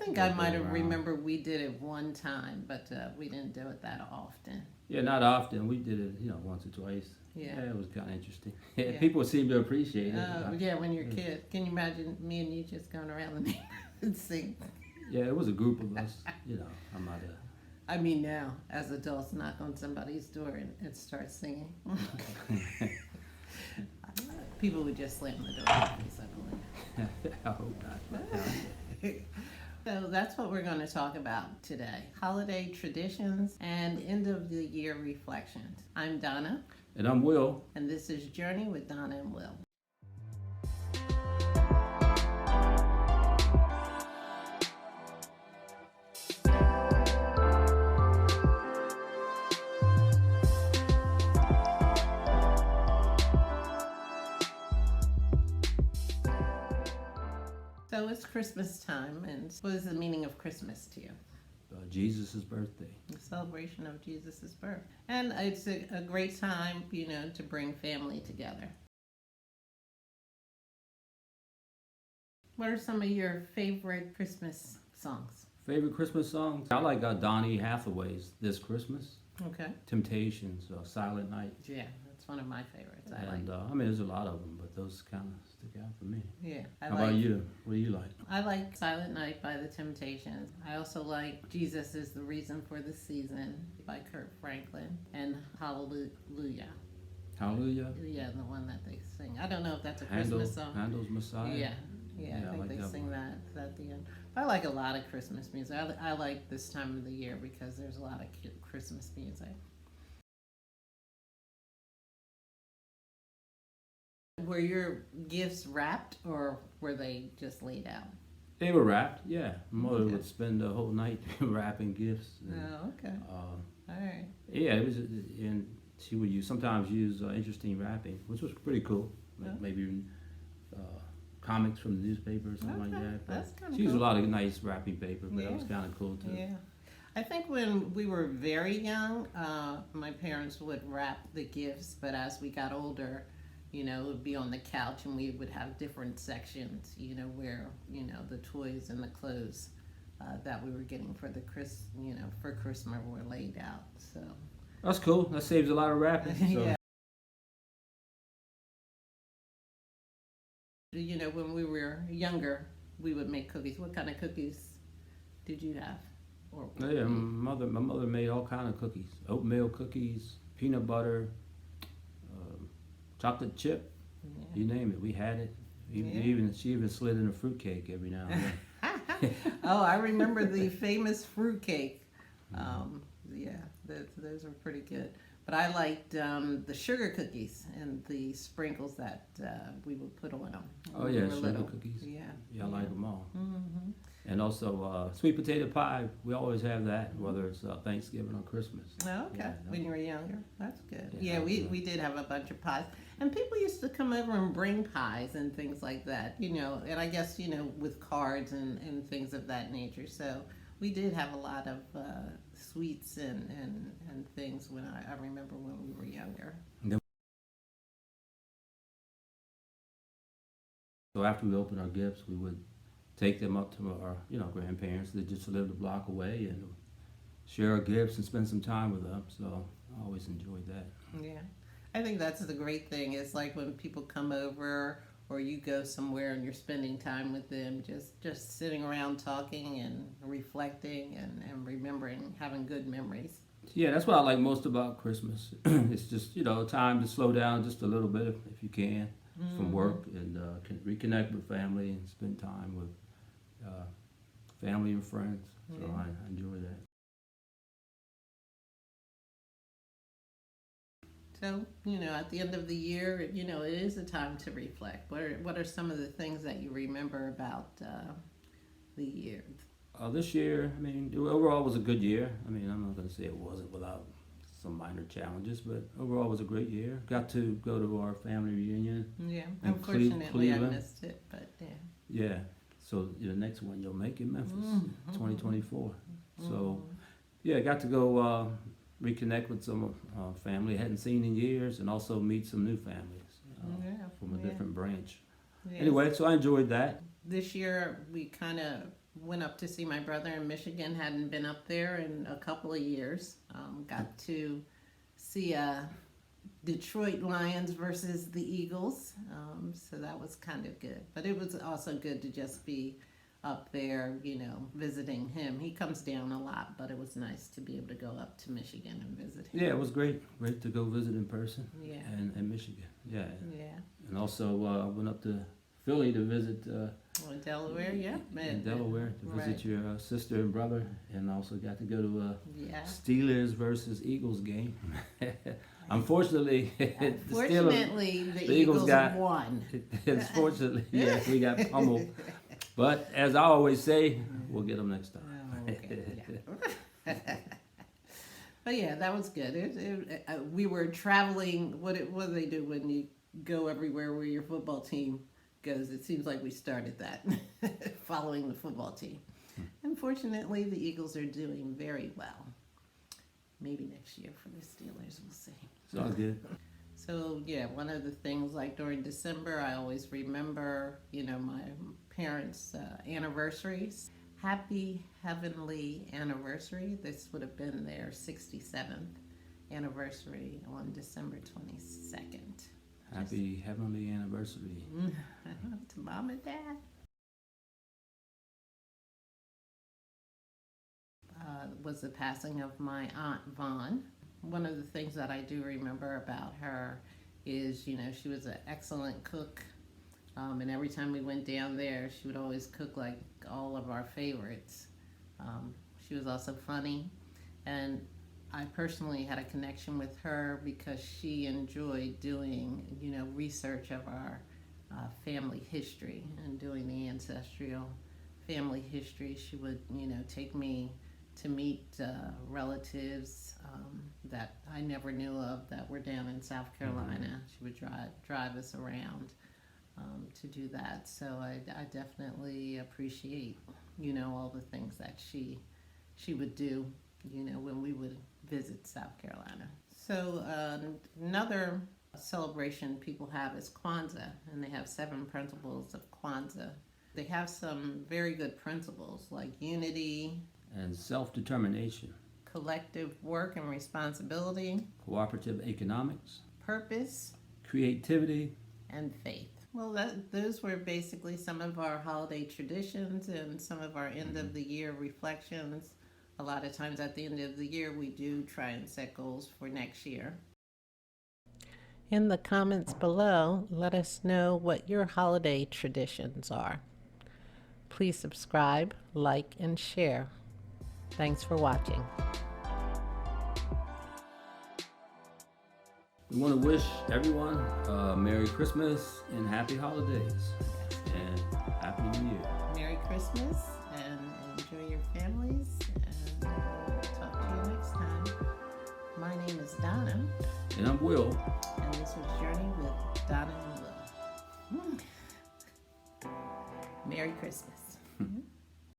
think I might have remembered we did it one time, but we didn't do it that often. Yeah, not often. We did it, once or twice. Yeah. Yeah, it was kind of interesting. Yeah, Yeah. people seem to appreciate it. Yeah, when you're a kid. Can you imagine me and you just going around the neighborhood and sing? Yeah, it was a group of us. I'm not I mean, now, as adults, knock on somebody's door and start singing. People would just slam the door suddenly. I hope not. So that's what we're going to talk about today. Holiday traditions and end of the year reflections. I'm Donna. And I'm Will. And this is Journey with Donna and Will. So it's Christmas time, and what is the meaning of Christmas to you? Jesus' birthday. The celebration of Jesus' birth. And it's a great time, to bring family together. What are some of your favorite Christmas songs? Favorite Christmas songs? I like Donny Hathaway's This Christmas. Okay. Temptations, Silent Night. Yeah, that's one of my favorites. There's a lot of them, but those kind of stick out for me. Yeah. How about you? What do you like? I like Silent Night by the Temptations. I also like Jesus is the Reason for the Season by Kirk Franklin and Hallelujah. Hallelujah? Yeah, the one that they sing. I don't know if that's a Christmas song. Handel's Messiah? Yeah, I think they sing that at the end. But I like a lot of Christmas music. I like this time of the year because there's a lot of Christmas music. Were your gifts wrapped or were they just laid out? They were wrapped, yeah. Mother would spend the whole night wrapping gifts. Okay. All right. Yeah, it was, and she would sometimes use interesting wrapping, which was pretty cool. Like maybe comics from the newspaper or something like that. But that's kind of she used cool. a lot of nice wrapping paper, but that was kind of cool too. Yeah. I think when we were very young, my parents would wrap the gifts, but as we got older, it would be on the couch and we would have different sections, where, the toys and the clothes that we were getting for for Christmas were laid out. So that's cool. That saves a lot of wrapping. So. Yeah. When we were younger, we would make cookies. What kind of cookies did you have? My mother made all kind of cookies. Oatmeal cookies, peanut butter, chocolate chip, you name it. We had it. She even slid in a fruitcake every now and then. Oh, I remember the famous fruitcake. Those were pretty good. But I liked the sugar cookies and the sprinkles that we would put on them. Oh yeah, sugar cookies. Yeah, I like them all. Mm-hmm. And also sweet potato pie. We always have that, whether it's Thanksgiving or Christmas. Oh, okay. Yeah, when you were younger, that's good. Yeah, we did have a bunch of pies, and people used to come over and bring pies and things like that. And I guess with cards and things of that nature. So we did have a lot of sweets and things when I remember when we were younger. So after we opened our gifts, we would take them up to our grandparents that just lived a block away and share our gifts and spend some time with them. So I always enjoyed that. Yeah, I think that's the great thing. It's like when people come over or you go somewhere and you're spending time with them, just sitting around talking and reflecting and remembering, having good memories. Yeah, that's what I like most about Christmas. It's just, time to slow down just a little bit if you can from work and can reconnect with family and spend time with family and friends. So I enjoy that. So, at the end of the year, it is a time to reflect. What are some of the things that you remember about the year? This year, overall was a good year. I'm not going to say it wasn't without some minor challenges, but overall it was a great year. Got to go to our family reunion. Yeah, in unfortunately Cleveland. I missed it, but yeah. Yeah, so the next one you'll make in Memphis, 2024. So, yeah, got to go reconnect with some family I hadn't seen in years, and also meet some new families from a different branch. Yes. Anyway, so I enjoyed that. This year we kind of went up to see my brother in Michigan. Hadn't been up there in a couple of years. Got to see Detroit Lions versus the Eagles. So that was kind of good. But it was also good to just be up there, visiting him. He comes down a lot, but it was nice to be able to go up to Michigan and visit him. Yeah, it was great. Great to go visit in person. Yeah. And in Michigan. Yeah. Yeah. And also I went up to Philly to visit Well, Delaware, yeah. in Delaware to visit Right. your sister and brother, and also got to go to a Yeah. Steelers versus Eagles game. Unfortunately, the Steelers, Fortunately, the the Eagles Eagles got- won. unfortunately, yes, we got pummeled. But as I always say, we'll get them next time. Oh, okay, yeah. But yeah, that was good. We were traveling. What do they do when you go everywhere where your football team goes? It seems like we started that, following the football team. Unfortunately, the Eagles are doing very well. Maybe next year for the Steelers, we'll see. It's all good. So yeah, one of the things, like during December, I always remember, my parents' anniversaries. Happy heavenly anniversary. This would have been their 67th anniversary on December 22nd. Happy heavenly anniversary. To Mom and Dad. Was the passing of my Aunt Vaughn. One of the things that I do remember about her is, she was an excellent cook. And every time we went down there, she would always cook like all of our favorites. She was also funny. And I personally had a connection with her because she enjoyed doing, research of our family history and doing the ancestral family history. She would, take me to meet relatives that I never knew of that were down in South Carolina. She would drive us around to do that. So I definitely appreciate, all the things that she would do, when we would visit South Carolina. So another celebration people have is Kwanzaa, and they have 7 principles of Kwanzaa. They have some very good principles like unity, And self-determination, collective work and responsibility, cooperative economics, purpose, creativity. and faith. Well, those were basically some of our holiday traditions and some of our end of the year reflections. A lot of times at the end of the year, we do try and set goals for next year. In the comments below, let us know what your holiday traditions are. Please subscribe, like, and share. Thanks for watching. We want to wish everyone a Merry Christmas and Happy Holidays and Happy New Year. Merry Christmas and enjoy your families, and talk to you next time. My name is Donna, And I'm Will. and this was Journey with Donna and Will. Merry Christmas.